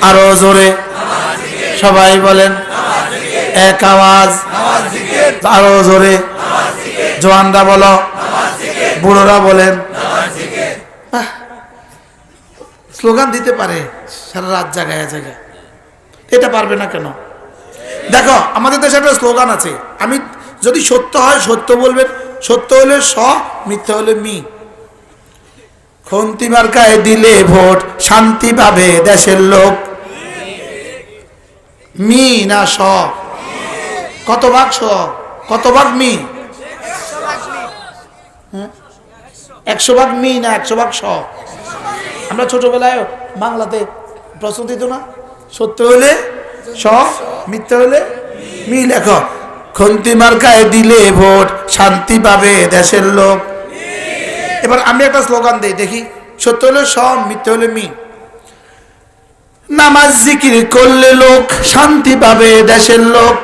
আরো জোরে সবাই বলেন এক আওয়াজ আরো জোরে জওয়ানরা বলো বুড়োরা বলেন স্লোগান দিতে পারে সারা রাত জায়গায় জায়গায় এটা পারবে না কেন দেখো আমাদের দেশে একটা স্লোগান আছে আমি যদি সত্য হয় সত্য বলবেন সত্য হলে স মিথ্যা হলে মি খন্তি মার্কায় দিলে ভোট শান্তি পাবে দেশের লোক মি না স কত ভাগ স কত ভাগ মি 100 ভাগ মি না 100 ভাগ স আমরা ছোটবেলায় বাংলাতে প্রশ্ন দিত না সত্য হলে স মিথ্যা হলে মি লেখো খন্তি মার্কায় দিলে ভোট শান্তি পাবে দেশের লোক এবার আমি একটা স্লোগান দেই দেখি সত্য হলে স মিথ্যা হলে মি নামাজ জিকির করলে লোক শান্তি পাবে দেশের লোক